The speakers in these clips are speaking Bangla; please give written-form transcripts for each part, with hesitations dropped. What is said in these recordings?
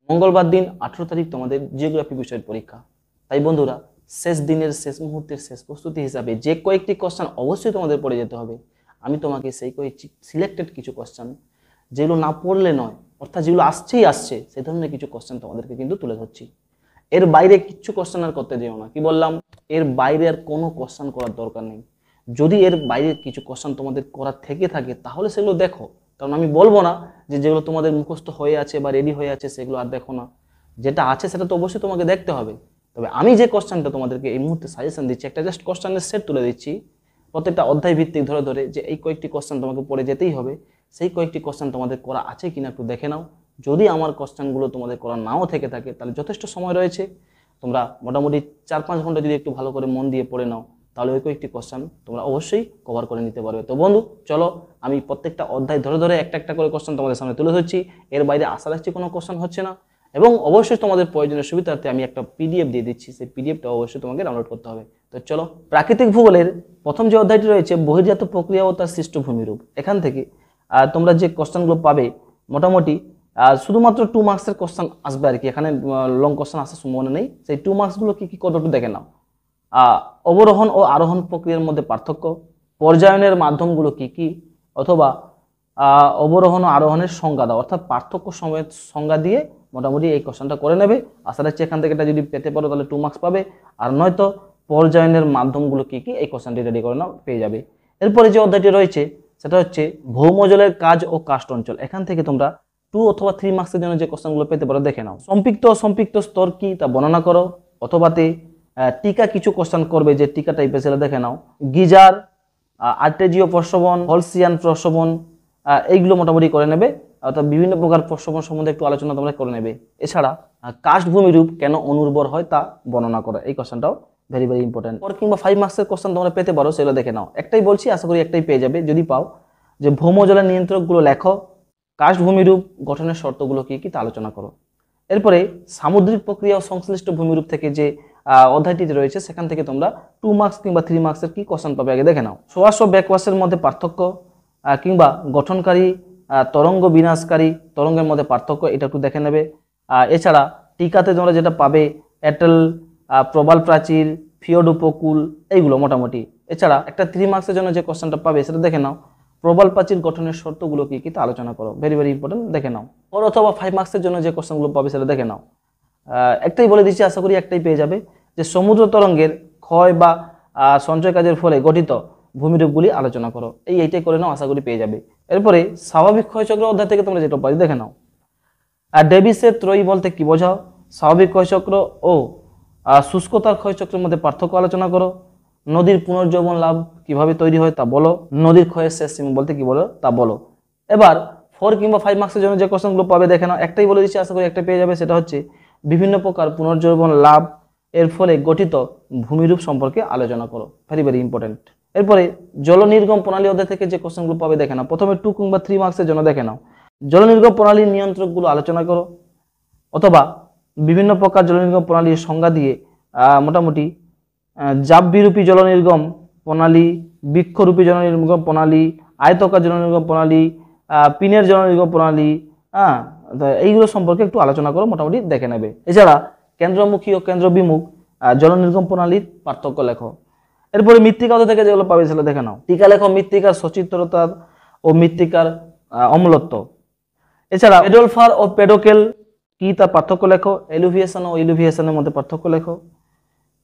মঙ্গলবার দিন 18 তারিখ তোমাদের জিওগ্রাফি বিষয়ের পরীক্ষা। তাই বন্ধুরা, শেষ দিনের শেষ মুহূর্তের শেষ প্রস্তুতি হিসাবে যে কয়েকটি কোশ্চেন অবশ্যই তোমাদের পড়ে যেতে হবে, আমি তোমাকে সেই কয়েকটি সিলেক্টেড কিছু কোশ্চেন, যেগুলো না পড়লে নয়, অর্থাৎ যেগুলো আসছে সেই ধরনের কিছু কোশ্চেন তোমাদেরকে কিন্তু তুলে ধরছি। এর বাইরে কিছু কোশ্চেন আর করতে যেও না। কি বললাম? এর বাইরে আর কোনো কোশ্চেন করার দরকার নেই। যদি এর বাইরে কিছু কোশ্চেন তোমাদের করার থেকে থাকে তাহলে সেগুলো দেখো, কারণ আমি বলবো না যে যেগুলো তোমাদের মুখস্থ হয়ে আছে বা রেডি হয়ে আছে সেগুলো আর দেখো না। যেটা আছে সেটা তো অবশ্যই তোমাকে দেখতে হবে। তবে আমি যে কোশ্চেনটা তোমাদেরকে এই মুহূর্তে সাজেশন দিচ্ছি, একটা জাস্ট কোশ্চেনের সেট তুলে দিচ্ছি প্রত্যেকটা অধ্যায় ভিত্তিক ধরে ধরে, যে এই কয়েকটি কোশ্চেন তোমাকে পড়ে যেতেই হবে। সেই কয়েকটি কোশ্চেন তোমাদের করা আছে কিনা একটু দেখে নাও। যদি আমার কোশ্চেনগুলো তোমাদের করা নাও থেকে থাকে তাহলে যথেষ্ট সময় রয়েছে, তোমরা মোটামুটি 4-5 ঘন্টা যদি একটু ভালো করে মন দিয়ে পড়ে নাও তাহলে ওই কয়েকটি কোশ্চেন তোমরা অবশ্যই কভার করে নিতে পারবে। তো বন্ধু চলো, আমি প্রত্যেকটা অধ্যায় ধরে ধরে একটা একটা করে কোশ্চেন তোমাদের সামনে তুলে ধরছি। এর বাইরে আশা রাখছি কোনো কোশ্চেন হচ্ছে না, এবং অবশ্যই তোমাদের প্রয়োজনীয় সুবিধার্থে আমি একটা পিডিএফ দিয়ে দিচ্ছি, সেই পিডিএফটা অবশ্যই তোমাকে ডাউনলোড করতে হবে। তো চলো, প্রাকৃতিক ভূগোলের প্রথম যে অধ্যায়টি রয়েছে বহির্জাত প্রক্রিয়া ও তার সৃষ্ট ভূমিরূপ, এখান থেকে তোমরা যে কোশ্চেনগুলো পাবে মোটামুটি শুধুমাত্র 2 মার্কসের কোশ্চেন আসবে আর কি। এখানে লং কোশ্চেন আসার সম্ভাবনা নেই। সেই 2 মার্কসগুলো কি কি কতটুকু দেখে নাও। অবরোহণ ও আরোহণ প্রক্রিয়ার মধ্যে পার্থক্য, পর্যায়নের মাধ্যমগুলো কি কি, অথবা অবরোহণ ও আরোহণের সংজ্ঞা দাও, অর্থাৎ পার্থক্য সমেত সংজ্ঞা দিয়ে মোটামুটি এই কোশ্চেনটা করে নেবে। আশা রাখছি এখান থেকে এটা যদি পেতে পারো তাহলে 2 মার্কস পাবে, আর নয়তো পর্যায়নের মাধ্যমগুলো কি কি এই কোশ্চেনটি রেডি করে নাও, পেয়ে যাবে। এরপরে যে অধ্যায়টি রয়েছে সেটা হচ্ছে ভৌমজলের কাজ ও কাস্ট অঞ্চল। এখান থেকে তোমরা 2 অথবা 3 মার্কসের জন্য যে কোশ্চেনগুলো পেতে পারো দেখে নাও। সম্পৃক্ত স্তর কি তা বর্ণনা করো, অথবাতে টিকা কিছু কোশ্চেন করবে যে টিকা টাইপের, সেটা দেখে নাও। গিজার, আর্টেজিও প্রশ্রবণ, হলসিয়ান প্রশ্রবণ, এইগুলো মোটামুটি করে নেবে, অর্থাৎ বিভিন্ন প্রকার প্রশ্রবণ সম্বন্ধে একটু আলোচনা তোমরা করে নেবে। এছাড়া কাস্ট ভূমিরূপ কেন অনুর্বর হয় তা বর্ণনা করো, এই কোশ্চেনটাও ভেরি ভেরি ইম্পর্টেন্ট। 4 কিংবা 5 মার্কসের কোশ্চেন তোমরা পেতে পারো, সেগুলো দেখে নাও। একটাই বলছি, আশা করি একটাই পেয়ে যাবে যদি পাও, যে ভৌমজলের নিয়ন্ত্রকগুলো লেখো, কাস্ট ভূমিরূপ গঠনের শর্তগুলো কি কি তা আলোচনা করো। এরপরে সামুদ্রিক প্রক্রিয়া ও সংশ্লিষ্ট ভূমিরূপ থেকে যে অধ্যায়টি রয়েছে সেখান থেকে তোমরা 2 মার্কস কিংবা 3 মার্কসের কি কোশ্চেন পাবে আগে দেখে নাও। সোয়াশ ও ব্যাকওয়াশের মধ্যে পার্থক্য, কিংবা গঠনকারী তরঙ্গ বিনাশকারী তরঙ্গের মধ্যে পার্থক্য, এটা একটু দেখে নেবে। এছাড়া টিকাতে তোমরা যেটা পাবে এটেল, প্রবাল প্রাচীর, ফিওড উপকূল, এইগুলো মোটামুটি। এছাড়া একটা 3 মার্কসের জন্য যে কোশ্চেনটা পাবে সেটা দেখে নাও, প্রবাল প্রাচীর গঠনের শর্তগুলো কি কি তা আলোচনা করো, ভেরি ভেরি ইম্পর্টেন্ট, দেখে নাও। 4 অথবা 5 মার্কসের জন্য যে কোশ্চেনগুলো পাবে সেটা দেখে নাও। একটাই বলে দিচ্ছি, আশা করি একটাই পেয়ে যাবে, যে সমুদ্র তরঙ্গের ক্ষয় বা সঞ্চয় কাজের ফলে গঠিত ভূমিরূপগুলি আলোচনা করো, এইটাই করে নাও, আশা করি পেয়ে যাবে। এরপরে স্বাভাবিক ক্ষয়চক্র অধ্যায় থেকে তোমরা যেটা পাবে দেখে নাও। আর ডেভিসের ত্রয়ী বলতে কি বোঝাও, স্বাভাবিক ক্ষয়চক্র ও শুষ্কতার ক্ষয়চক্রের মধ্যে পার্থক্য আলোচনা করো, নদীর পুনর্জীবন লাভ কিভাবে তৈরি হয় তা বলো, নদীর ক্ষয়ের শেষ সীমা বলতে কি বলো তা বলো। এবার 4 কিংবা 5 মার্কসের জন্য যে কোশ্চেনগুলো পাবে দেখে নাও। একটাই বলে দিচ্ছি, আশা করি একটা পেয়ে যাবে, সেটা হচ্ছে বিভিন্ন প্রকার পুনর্জীবন লাভ এর ফলে গঠিত ভূমিরূপ সম্পর্কে আলোচনা করো, ভেরি ভেরি ইম্পর্টেন্ট। এরপরে জল নির্গম প্রণালী অধ্যায় থেকে যে কোশ্চেনগুলো পাবে দেখে নাও। প্রথমে 2 কিংবা 3 মার্কসের জন্য দেখে নাও, জল নির্গম প্রণালীর নিয়ন্ত্রকগুলো আলোচনা করো, অথবা বিভিন্ন প্রকার জল নির্গম প্রণালীর সংজ্ঞা দিয়ে মোটামুটি জাববিরূপী জল নির্গম প্রণালী, বৃক্ষরূপী জল নির্গম প্রণালী, আয়তকার জল নির্গম প্রণালী, পিনের জল নির্গম প্রণালী, এইগুলো সম্পর্কে একটু আলোচনা করো, মোটামুটি দেখে নেবে। এছাড়া কেন্দ্রমুখী ও কেন্দ্রবিমুখ জল নির্গম প্রণালীর পার্থক্য লেখো। এরপরে মৃত্তিকা অধ্যায় থেকে যেগুলো পাবে সেগুলো দেখে নাও। টিকা লেখো মৃত্তিকার সচিত্রতা ও মৃত্তিকার অম্লত্ব। এছাড়া পেডোলফার ও পেডোকেল কি তার পার্থক্য লেখো, এলুভিয়েশন ও ইলুভিয়েশনের মধ্যে পার্থক্য লেখো।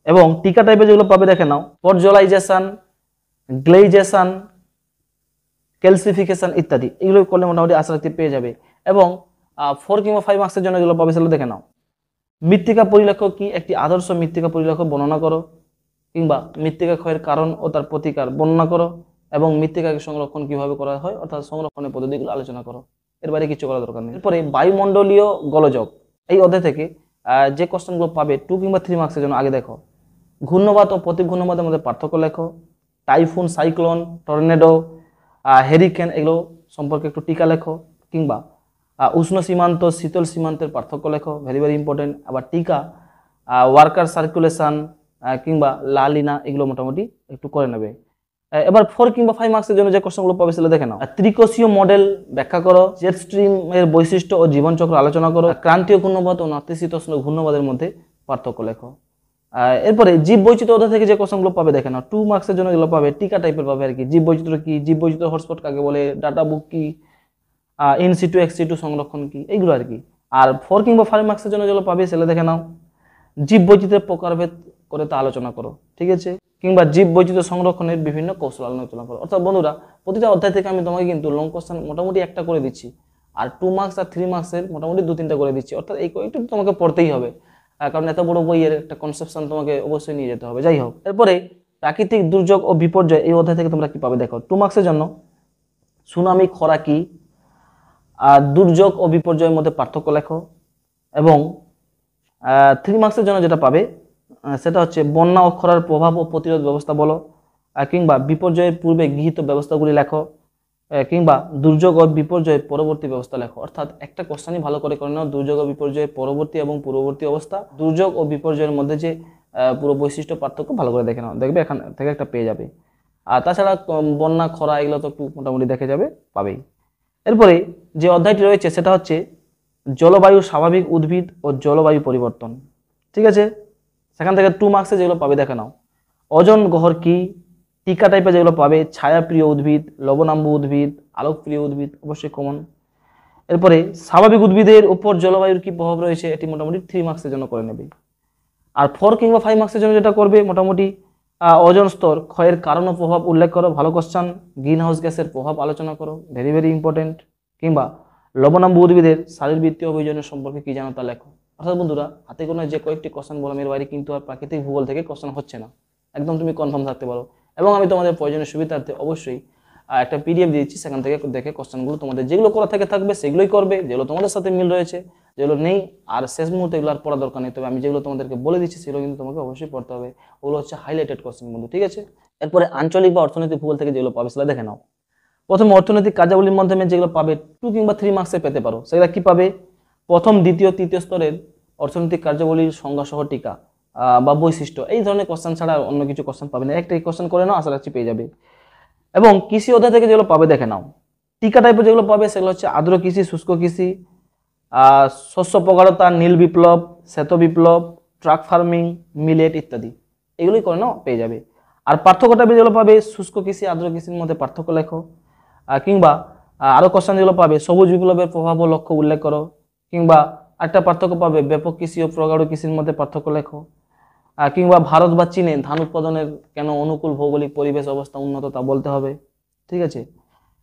এবং টিকা টাইপের যেগুলো পাবে দেখে নাও, পর্জলাইজেশন, গ্লেইজেশন, ক্যালসিফিকেশন ইত্যাদি, এগুলো করলে মোটামুটি আশা রাখতে পেয়ে যাবে। এবং 4 কিংবা 5 মার্কসের জন্য যেগুলো পাবে সেগুলো দেখে নাও। মৃত্তিকা পরিলেখ কি, একটি আদর্শ মৃত্তিকা পরিলেখ বর্ণনা করো, কিংবা মৃত্তিকা ক্ষয়ের কারণ ও তার প্রতিকার বর্ণনা করো, এবং মৃত্তিকাকে সংরক্ষণ কিভাবে করা হয় অর্থাৎ সংরক্ষণের পদ্ধতিগুলো আলোচনা করো। এর বাইরে কিছু করার দরকার নেই। এরপরে বায়ুমণ্ডলীয় গোলযোগ এই অধ্যায় থেকে যে কোশ্চেনগুলো পাবে 2 কিংবা 3 মার্কসের জন্য আগে দেখো। ঘূর্ণবাত ও প্রতিঘূর্ণবাতের মধ্যে পার্থক্য লেখো, টাইফুন, সাইক্লোন, টর্নেডো, হেরিকেন, এগুলো সম্পর্কে একটু টিকা লেখো, কিংবা উষ্ণ সীমান্ত শীতল সীমান্তের পার্থক্য লেখো, ভেরি ভেরি ইম্পর্টেন্ট। আবার টিকা ওয়ার্কার সার্কুলেশন কিংবা লালিনা, এগুলো মোটামুটি একটু করে নেবে। এবার 4 কিংবা 5 মার্কসের জন্য যে কোশ্চেনগুলো পাবে সেগুলো দেখে নাও। ত্রিকোষীয় মডেল ব্যাখ্যা করো, জেট স্ট্রিম এর বৈশিষ্ট্য ও জীবনচক্র আলোচনা করো, ক্রান্তীয় ঘূর্ণবাদ ও নাতিশীতোষ্ণ ঘূর্ণবাদের মধ্যে পার্থক্য লেখো। এরপরে জীব বৈচিত্র্য অধ্যায় থেকে যে কোশ্চেনগুলো পাবে দেখে নাও। 2 মার্কসের জন্য এগুলো পাবে, টিকা টাইপের পাবে আর কি। জীব বৈচিত্র্য কি, জীব বৈচিত্র্য হটস্পট কাকে বলে, ডাটা বুক কি, ইন সিটু এক্স সিটু সংরক্ষণ কি, এইগুলো আর কি। আর 4 কিংবা 5 মার্কসের জন্য যেগুলো পাবে সেগুলো দেখে নাও। জীব বৈচিত্র্যের প্রকারভেদ করে তা আলোচনা করো, ঠিক আছে, কিংবা জীব বৈচিত্র্য সংরক্ষণের বিভিন্ন কৌশল আলোচনা করো। অর্থাৎ বন্ধুরা প্রতিটা অধ্যায় থেকে আমি তোমাকে কিন্তু লং কোশ্চেন মোটামুটি একটা করে দিচ্ছি, আর 2 মার্কস আর 3 মার্কসের মোটামুটি 2-3টা করে দিচ্ছি। অর্থাৎ এই কয়েকটু তোমাকে পড়তেই হবে, কারণ এত বড় বইয়ের একটা কনসেপশন তোমাকে অবশ্যই নিয়ে যেতে হবে। যাই হোক, এরপরে প্রাকৃতিক দুর্যোগ ও বিপর্যয় এই অধ্যায় থেকে তোমরা কি পাবে দেখো। 2 মার্কসের জন্য সুনামি, খরা কি, আর দুর্যোগ ও বিপর্যয়ের মধ্যে পার্থক্য লেখো। এবং 3 মার্কসের জন্য যেটা পাবে সেটা হচ্ছে বন্যা ও খরার প্রভাব ও প্রতিরোধ ব্যবস্থা বলো, কিংবা বিপর্যয়ের পূর্বে গৃহীত ব্যবস্থাগুলি লেখো, কিংবা দুর্যোগ ও বিপর্যয়ের পরবর্তী ব্যবস্থা লেখো। অর্থাৎ একটা কোশ্চেনই ভালো করে নাও, দুর্যোগ ও বিপর্যয়ের পরবর্তী এবং পূর্ববর্তী অবস্থা, দুর্যোগ ও বিপর্যয়ের মধ্যে যে পুরো বৈশিষ্ট্য পার্থক্য ভালো করে দেখে নাও, দেখবে এখান থেকে একটা পেয়ে যাবে। আর তাছাড়া বন্যা, খরা এগুলো তো একটু মোটামুটি দেখে যাবে, পাবেই। এরপরে যে অধ্যায়টি রয়েছে সেটা হচ্ছে জলবায়ু, স্বাভাবিক উদ্ভিদ ও জলবায়ু পরিবর্তন, ঠিক আছে। সেখান থেকে 2 মার্কসে যেগুলো পাবে দেখে নাও। ওজন গহ্বর কি, টিকা টাইপের যেগুলো পাবে, ছায়াপ্রিয় উদ্ভিদ, লবণাম্বু উদ্ভিদ, আলোকপ্রিয় উদ্ভিদ, অবশ্যই কমন। এরপরে স্বাভাবিক উদ্ভিদের উপর জলবায়ুর কি প্রভাব রয়েছে, এটি মোটামুটি 3 মার্কসের জন্য করে নেবে। আর 4 কিংবা 5 মার্কসের জন্য যেটা করবে মোটামুটি ওজন স্তর ক্ষয়ের কারণ ও প্রভাব উল্লেখ করো, ভালো কোশ্চেন। গ্রিন হাউস গ্যাসের প্রভাব আলোচনা করো, ভেরি ভেরি ইম্পর্টেন্ট। কিংবা লবণাম্বু উদ্ভিদের শারীরবৃত্তীয় অভিযোজন সম্পর্কে কি জানো তা লেখো। অর্থাৎ বন্ধুরা হাতে গোনা যে কয়েকটি কোশ্চেন বললাম এর বাইরে কিন্তু আর প্রাকৃতিক ভূগোল থেকে কোশ্চেন হচ্ছে না, একদম তুমি কনফার্ম থাকতে পারো। এবং আমি তোমাদের প্রয়োজনীয় সুবিধার্থে অবশ্যই একটা পিডিএফ দিয়েছি, সেখান থেকে দেখে কোশ্চেনগুলো তোমাদের যেগুলো করা থেকে থাকবে সেগুলোই করবে, যেগুলো তোমাদের সাথে মিল রয়েছে, যেগুলো নেই আর শেষ মুহূর্তে এগুলো আর পড়া দরকার নেই। তবে আমি যেগুলো তোমাদেরকে বলে দিচ্ছি সেগুলো কিন্তু তোমাকে অবশ্যই পড়তে হবে। ওগুলো হচ্ছে হাইলাইটেড কোশ্চেন বন্ধু, ঠিক আছে। এরপরে আঞ্চলিক বা অর্থনৈতিক ভূগোল থেকে যেগুলো পাবে সেগুলো দেখে নাও। প্রথমে অর্থনৈতিক কার্যাবলীর মাধ্যমে যেগুলো পাবে 2 কিংবা 3 মার্কসে পেতে পারো, সেগুলো কি পাবে। প্রথম, দ্বিতীয়, তৃতীয় স্তরের অর্থনৈতিক কার্যাবলীর সংজ্ঞা সহ টিকা বা বৈশিষ্ট্য, এই ধরনের কোশ্চেন ছাড়া অন্য কিছু কোশ্চেন পাবে না। একটা কোশ্চেন করে নাও, আশা রাখছি পেয়ে যাবে। এবং কৃষি অধ্যায় থেকে যেগুলো পাবে দেখে নাও। টিকা টাইপের যেগুলো পাবে সেগুলো হচ্ছে আর্দ্র কৃষি, শুষ্ক কৃষি, শস্য প্রগাঢ়তা, নীল বিপ্লব, শ্বেত বিপ্লব, ট্রাক ফার্মিং, মিলেট ইত্যাদি, এগুলোই করে নাও, পেয়ে যাবে। আর পার্থক্য টাইপের যেগুলো পাবে শুষ্ক কৃষি, আর্দ্র কৃষির মধ্যে পার্থক্য লেখো। কিংবা আরো কোশ্চেন যেগুলো পাবে সবুজ বিপ্লবের প্রভাব ও লক্ষ্য উল্লেখ করো। কিংবা একটা পার্থক্য পাবে ব্যাপক কৃষি ও প্রগাঢ় কৃষির মধ্যে পার্থক্য লেখো। কিংবা ভারত বা চীনে ধান উৎপাদনের কেন অনুকূল ভৌগোলিক পরিবেশ অবস্থা উন্নত তা বলতে হবে, ঠিক আছে।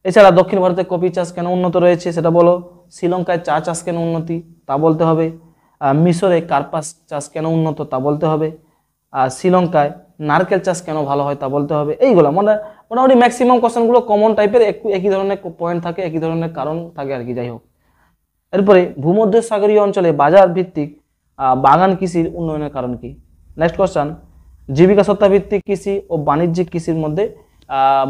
এছাড়া দক্ষিণ ভারতে কফি চাষ কেন উন্নত রয়েছে সেটা বলো। শ্রীলঙ্কায় চা চাষ কেন উন্নতি তা বলতে হবে। মিশরে কার্পাস চাষ কেন উন্নত তা বলতে হবে। শ্রীলঙ্কায় নারকেল চাষ কেন ভালো হয় তা বলতে হবে। এইগুলো মানে মোটামুটি ম্যাক্সিমাম কোশ্চেনগুলো কমন টাইপের, একই ধরনের পয়েন্ট থাকে, একই ধরনের কারণ থাকে আর কি। যাই হোক, এরপরে ভূমধ্যসাগরীয় অঞ্চলে বাজার ভিত্তিক বাগান কৃষির উন্নয়নের কারণ কি। নেক্সট কোশ্চেন, জীবিকা সত্তা ভিত্তিক কৃষি ও বাণিজ্যিক কৃষির মধ্যে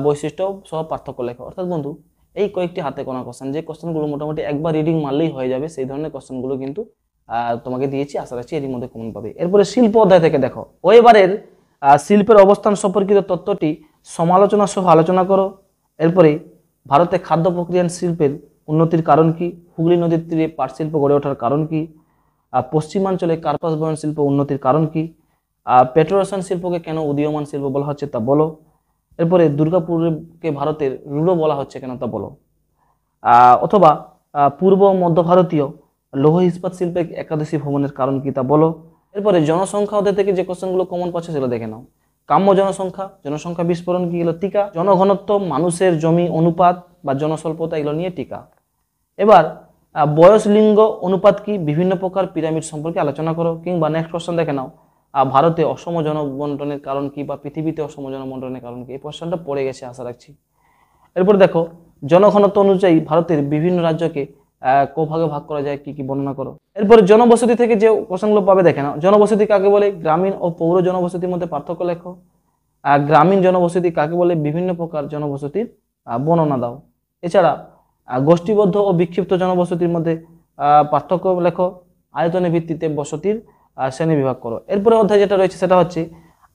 বৈশিষ্ট্য সহ পার্থক্য লেখা। অর্থাৎ বন্ধু এই কয়েকটি হাতে গোনা কোশ্চেন, যে কোশ্চেনগুলো মোটামুটি একবার রিডিং মারলেই হয়ে যাবে, সেই ধরনের কোশ্চেনগুলো কিন্তু তোমাকে দিয়েছি, আশা রাখছি এর মধ্যে কমন পাবে। এরপরে শিল্প অধ্যায় থেকে দেখো, এবারের শিল্পের অবস্থান সম্পর্কিত তত্ত্বটি সমালোচনা সহ আলোচনা করো। এরপরে ভারতে খাদ্য প্রক্রিয়ান শিল্পের উন্নতির কারণ কি, হুগলি নদীর তীরে পাট শিল্প গড়ে ওঠার কারণ কি, পশ্চিমাঞ্চলে কার্পাস বয়ন শিল্প উন্নতির কারণ কি, পেট্রোরসায়ন শিল্পকে কেন উদীয়মান শিল্প বলা হচ্ছে তা বলো। এরপরে দুর্গাপুরকে ভারতের রুলো বলা হচ্ছে কেন তা বলো। অথবা পূর্ব মধ্য ভারতীয় লৌহ ইস্পাত শিল্পে একাদশী ভ্রমণের কারণ কি তা বলো। এরপরে জনসংখ্যা অধ্যায় থেকে যে কোশ্চেনগুলো কমন পাচ্ছে সেগুলো দেখে নাও। কাম্য জনসংখ্যা, জনসংখ্যা বিস্ফোরণ কি, এগুলো টিকা। জনঘনত্ব, মানুষের জমি অনুপাত বা জনস্বল্পতা, এগুলো নিয়ে টিকা। এবার বয়স লিঙ্গ অনুপাত কি, বিভিন্ন প্রকার পিরামিড সম্পর্কে আলোচনা করো। কিংবা নেক্সট কোশ্চেন দেখে নাও, ভারতে অসম জনবন্টনের কারণ কি বা পৃথিবীতে অসম জনবন্টনের কারণ কি। এই কোশ্চেনটা পড়ে গেছে, আশা রাখছি। এরপর দেখো জনঘনত্ব অনুযায়ী ভারতের বিভিন্ন রাজ্যকে ভাগে ভাগ করা যায়, কি কি বর্ণনা করো। এরপরে জনবসতি থেকে যে কোশ্চেনগুলো পাবে দেখে নাও। জনবসতি কাকে বলে, গ্রামীণ ও পৌর জনবসতির মধ্যে পার্থক্য লেখো। গ্রামীণ জনবসতি কাকে বলে, বিভিন্ন প্রকার জনবসতির বর্ণনা দাও। এছাড়া গোষ্ঠীবদ্ধ ও বিক্ষিপ্ত জনবসতির মধ্যে পার্থক্য লেখো। আয়তনের ভিত্তিতে বসতির শ্রেণী বিভাগ করো। এরপরে অধ্যায় যেটা রয়েছে সেটা হচ্ছে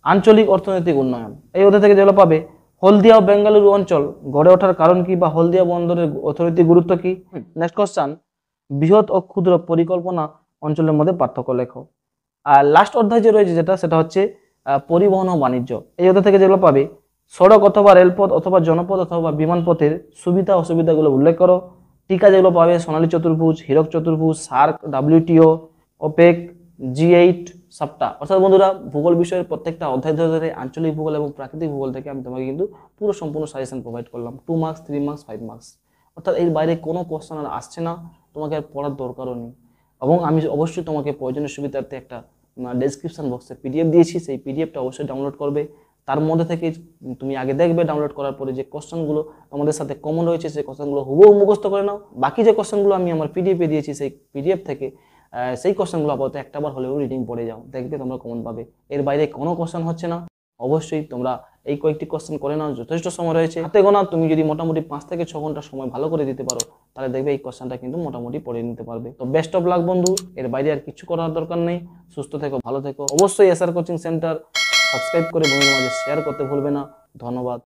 আঞ্চলিক অর্থনৈতিক উন্নয়ন। এই অধ্যায় থেকে যেগুলো পাবে, হলদিয়া ও বেঙ্গালুরু অঞ্চল গড়ে ওঠার কারণ কি বা হলদিয়া বন্দরের অর্থনৈতিক গুরুত্ব কি? নেক্সট কোশ্চেন, বৃহৎ ও ক্ষুদ্র পরিকল্পনা অঞ্চলের মধ্যে পার্থক্য লেখো। আর লাস্ট অধ্যায় যে রয়েছে সেটা হচ্ছে পরিবহন ও বাণিজ্য। এই অধ্যায় থেকে যেগুলো পাবে, সড়ক অথবা রেলপথ অথবা জনপথ অথবা বিমানপথের সুবিধা অসুবিধাগুলো উল্লেখ করো। টিকা যেগুলো পাবে, সোনালী চতুর্ভুজ, হীরক চতুর্ভুজ, সার্ক, WTO, ওপেক, G8, সাপটা। অর্থাৎ বন্ধুরা, ভূগোল বিষয়ের প্রত্যেকটা অধ্যায় ধরে ধরে আঞ্চলিক ভূগোল এবং প্রাকৃতিক ভূগোল থেকে আমি তোমাকে কিন্তু পুরো সম্পূর্ণ সাজেশন প্রোভাইড করলাম। 2 মার্কস, 3 মার্কস, 5 মার্কস। অর্থাৎ এর বাইরে কোনো কোশ্চেন আর আসছে না, তোমাকে আর পড়ার দরকারও নেই। এবং আমি অবশ্যই তোমাকে প্রয়োজনীয় সুবিধার্থে একটা ডেসক্রিপশন বক্সে PDF দিয়েছি, সেই PDFটা অবশ্যই ডাউনলোড করবে। তার মধ্যে থেকে তুমি আগে দেখবে ডাউনলোড করার পরে যে কোশ্চেনগুলো আমাদের সাথে কমন রয়েছে সেই কোশ্চেনগুলো হুবহু মুখস্থ করে নাও। বাকি যে কোশ্চেনগুলো আমি আমার PDF-এ দিয়েছি সেই PDF থেকে সেই কোশ্চেনগুলো আপাতত একটাবার হলেও রিডিং পড়ে যাও, দেখবে তোমরা কমন পাবে। এর বাইরে কোনো কোশ্চেন হচ্ছে না। অবশ্যই তোমরা এই কয়েকটি কোশ্চেন করে নাও, যথেষ্ট সময় রয়েছে হাতে গোনা। তুমি যদি মোটামুটি 5 থেকে 6 ঘন্টা সময় ভালো করে দিতে পারো, তাহলে দেখবে এই কোশ্চেনটা কিন্তু মোটামুটি পড়ে নিতে পারবে। তো বেস্ট অফ লাক বন্ধু, এর বাইরে আর কিছু করার দরকার নেই। সুস্থ থেকো, ভালো থেকো। অবশ্যই SR কোচিং সেন্টার সাবস্ক্রাইব করে বন্ধুদের মাঝে শেয়ার করতে ভুলবে না। ধন্যবাদ।